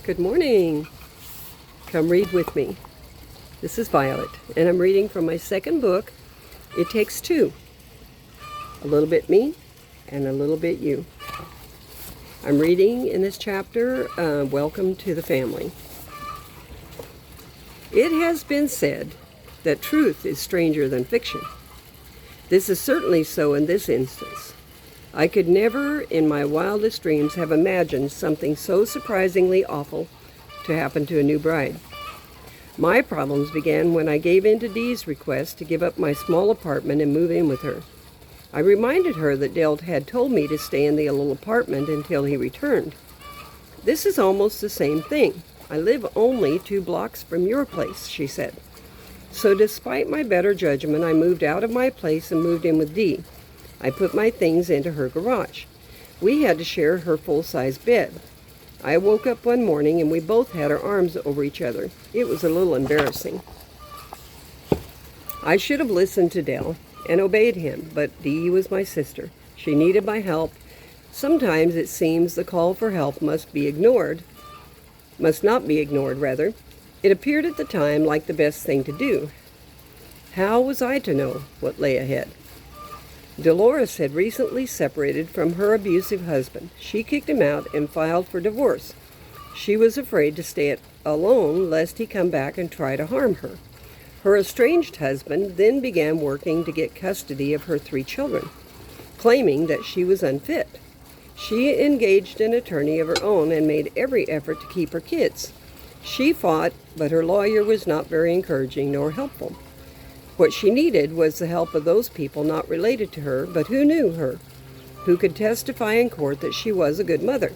Good morning. Come read with me. This is Violet, and I'm reading from my second book, It Takes Two. A little bit me and a little bit you. I'm reading in this chapter, Welcome to the Family. It has been said that truth is stranger than fiction. This is certainly so in this instance. I could never, in my wildest dreams, have imagined something so surprisingly awful to happen to a new bride. My problems began when I gave in to Dee's request to give up my small apartment and move in with her. I reminded her that Dale had told me to stay in the little apartment until he returned. This is almost the same thing. I live only 2 blocks from your place, she said. So despite my better judgment, I moved out of my place and moved in with Dee. I put my things into her garage. We had to share her full-size bed. I woke up one morning and we both had our arms over each other. It was a little embarrassing. I should have listened to Dale and obeyed him, but Dee was my sister. She needed my help. Sometimes it seems the call for help must not be ignored. It appeared at the time like the best thing to do. How was I to know what lay ahead? Dolores had recently separated from her abusive husband. She kicked him out and filed for divorce. She was afraid to stay alone lest he come back and try to harm her. Her estranged husband then began working to get custody of her 3 children, claiming that she was unfit. She engaged an attorney of her own and made every effort to keep her kids. She fought, but her lawyer was not very encouraging nor helpful. What she needed was the help of those people not related to her, but who knew her, who could testify in court that she was a good mother.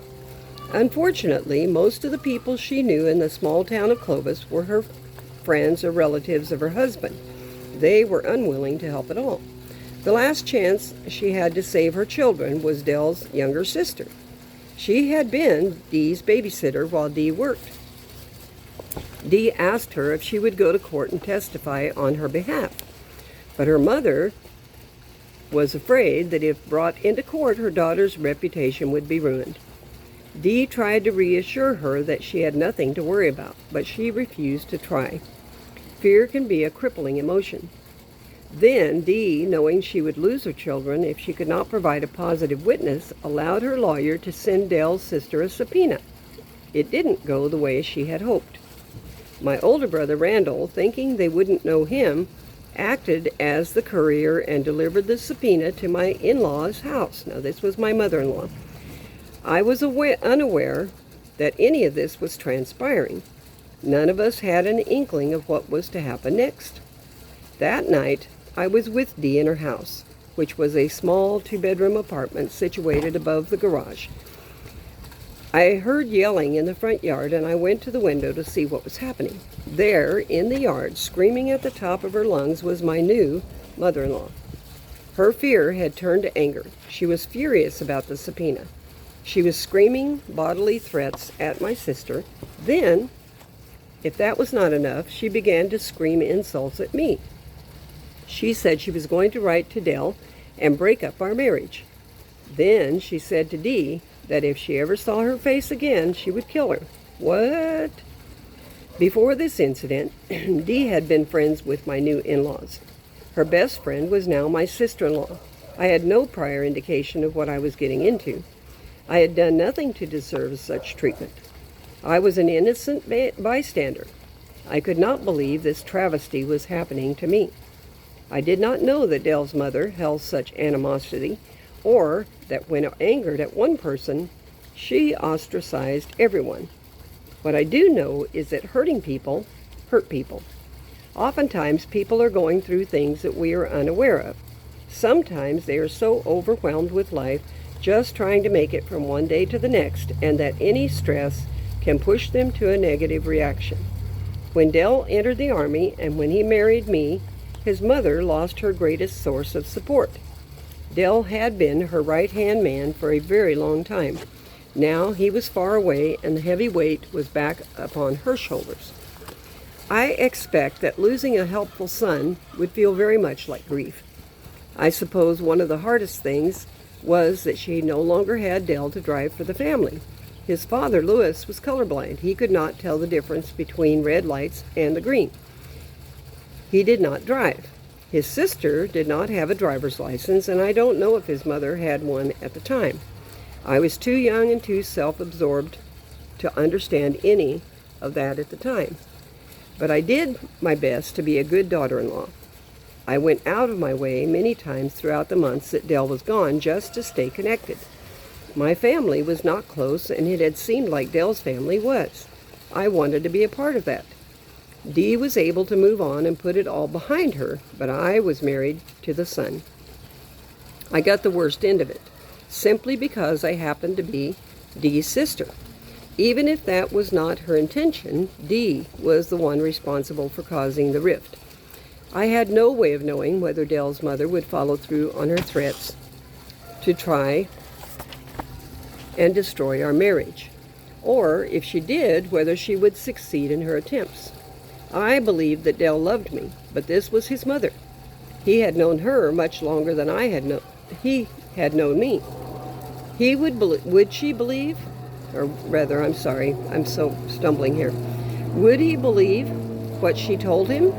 Unfortunately, most of the people she knew in the small town of Clovis were her friends or relatives of her husband. They were unwilling to help at all. The last chance she had to save her children was Dell's younger sister. She had been Dee's babysitter while Dee worked. Dee asked her if she would go to court and testify on her behalf, but her mother was afraid that if brought into court, her daughter's reputation would be ruined. Dee tried to reassure her that she had nothing to worry about, but she refused to try. Fear can be a crippling emotion. Then Dee, knowing she would lose her children if she could not provide a positive witness, allowed her lawyer to send Dell's sister a subpoena. It didn't go the way she had hoped. My older brother, Randall, thinking they wouldn't know him, acted as the courier and delivered the subpoena to my in-law's house. Now, this was my mother-in-law. I was unaware that any of this was transpiring. None of us had an inkling of what was to happen next. That night, I was with Dee in her house, which was a small 2-bedroom apartment situated above the garage. I heard yelling in the front yard, and I went to the window to see what was happening. There, in the yard, screaming at the top of her lungs, was my new mother-in-law. Her fear had turned to anger. She was furious about the subpoena. She was screaming bodily threats at my sister. Then, if that was not enough, she began to scream insults at me. She said she was going to write to Dell and break up our marriage. Then she said to Dee that if she ever saw her face again, she would kill her. What? Before this incident, Dee had been friends with my new in-laws. Her best friend was now my sister-in-law. I had no prior indication of what I was getting into. I had done nothing to deserve such treatment. I was an innocent bystander. I could not believe this travesty was happening to me. I did not know that Dell's mother held such animosity, or that when angered at one person, she ostracized everyone. What I do know is that hurting people hurt people. Oftentimes, people are going through things that we are unaware of. Sometimes they are so overwhelmed with life, just trying to make it from one day to the next, and that any stress can push them to a negative reaction. When Dell entered the Army and when he married me, his mother lost her greatest source of support. Dell had been her right-hand man for a very long time. Now he was far away, and the heavy weight was back upon her shoulders. I expect that losing a helpful son would feel very much like grief. I suppose one of the hardest things was that she no longer had Dell to drive for the family. His father, Louis, was colorblind. He could not tell the difference between red lights and the green. He did not drive. His sister did not have a driver's license, and I don't know if his mother had one at the time. I was too young and too self-absorbed to understand any of that at the time. But I did my best to be a good daughter-in-law. I went out of my way many times throughout the months that Dell was gone just to stay connected. My family was not close, and it had seemed like Dell's family was. I wanted to be a part of that. Dee was able to move on and put it all behind her, but I was married to the son. I got the worst end of it, simply because I happened to be Dee's sister. Even if that was not her intention, Dee was the one responsible for causing the rift. I had no way of knowing whether Dell's mother would follow through on her threats to try and destroy our marriage, or if she did, whether she would succeed in her attempts. I believed that Dell loved me, but this was his mother. He had known her much longer than he had known me. Would she believe, or rather, I'm sorry, I'm so stumbling here. Would he believe what she told him?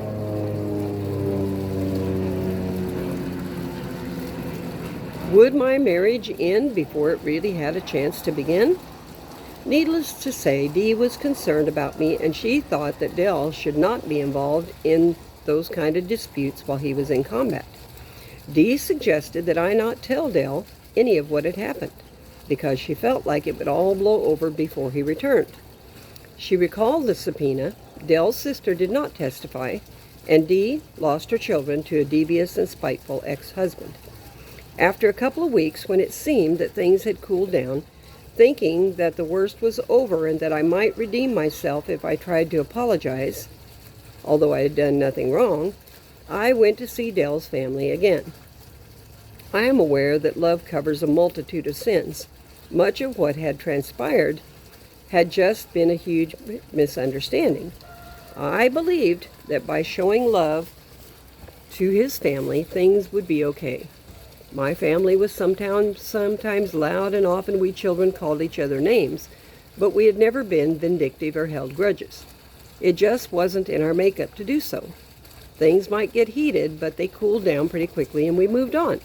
Would my marriage end before it really had a chance to begin? Needless to say, Dee was concerned about me, and she thought that Dell should not be involved in those kind of disputes while he was in combat. Dee suggested that I not tell Dell any of what had happened, because she felt like it would all blow over before he returned. She recalled the subpoena. Dell's sister did not testify, and Dee lost her children to a devious and spiteful ex-husband. After a couple of weeks, when it seemed that things had cooled down, thinking that the worst was over and that I might redeem myself if I tried to apologize, although I had done nothing wrong, I went to see Dell's family again. I am aware that love covers a multitude of sins. Much of what had transpired had just been a huge misunderstanding. I believed that by showing love to his family, things would be okay. My family was sometimes loud, and often we children called each other names, but we had never been vindictive or held grudges. It just wasn't in our makeup to do so. Things might get heated, but they cooled down pretty quickly and we moved on.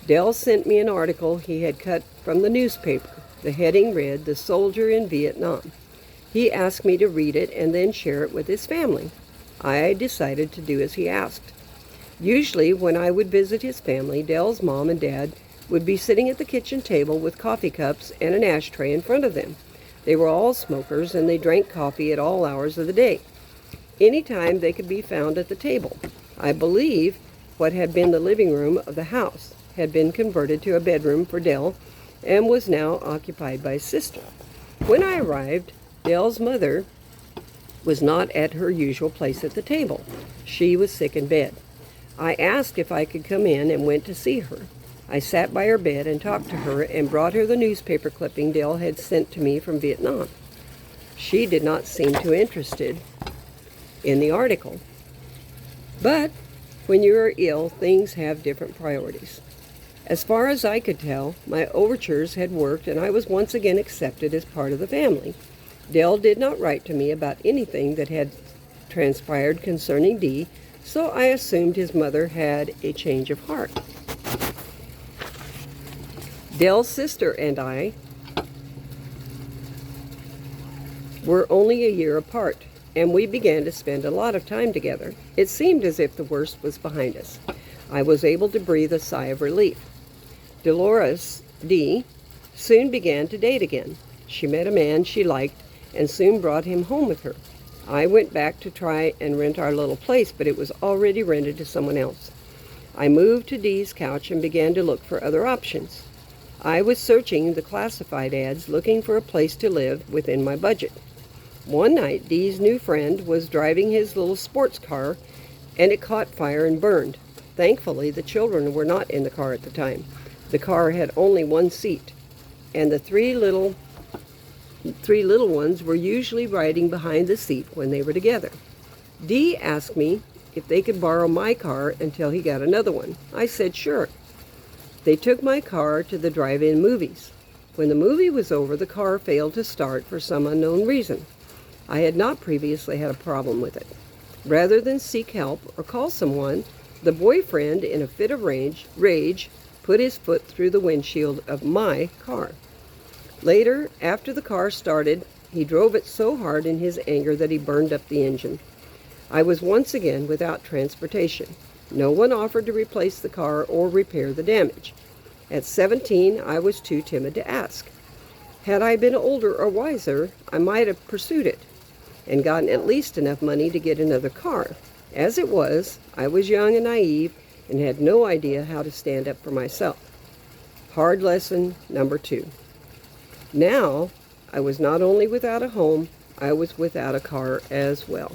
Dell sent me an article he had cut from the newspaper. The heading read, "The Soldier in Vietnam." He asked me to read it and then share it with his family. I decided to do as he asked. Usually, when I would visit his family, Dell's mom and dad would be sitting at the kitchen table with coffee cups and an ashtray in front of them. They were all smokers, and they drank coffee at all hours of the day. Anytime they could be found at the table. I believe what had been the living room of the house had been converted to a bedroom for Dell and was now occupied by his sister. When I arrived, Dell's mother was not at her usual place at the table. She was sick in bed. I asked if I could come in and went to see her. I sat by her bed and talked to her and brought her the newspaper clipping Dell had sent to me from Vietnam. She did not seem too interested in the article. But when you are ill, things have different priorities. As far as I could tell, my overtures had worked, and I was once again accepted as part of the family. Dell did not write to me about anything that had transpired concerning Dee, so I assumed his mother had a change of heart. Dell's sister and I were only a year apart, and we began to spend a lot of time together. It seemed as if the worst was behind us. I was able to breathe a sigh of relief. Dolores Dee soon began to date again. She met a man she liked and soon brought him home with her. I went back to try and rent our little place, but it was already rented to someone else. I moved to Dee's couch and began to look for other options. I was searching the classified ads looking for a place to live within my budget. One night, Dee's new friend was driving his little sports car, and it caught fire and burned. Thankfully, the children were not in the car at the time. The car had only one seat, and the three little ones were usually riding behind the seat when they were together. Dee asked me if they could borrow my car until he got another one. I said sure. They took my car to the drive-in movies. When the movie was over, the car failed to start for some unknown reason. I had not previously had a problem with it. Rather than seek help or call someone, the boyfriend, in a fit of rage, put his foot through the windshield of my car. Later, after the car started, he drove it so hard in his anger that he burned up the engine. I was once again without transportation. No one offered to replace the car or repair the damage. At 17, I was too timid to ask. Had I been older or wiser, I might have pursued it and gotten at least enough money to get another car. As it was, I was young and naive and had no idea how to stand up for myself. Hard lesson number 2. Now, I was not only without a home, I was without a car as well.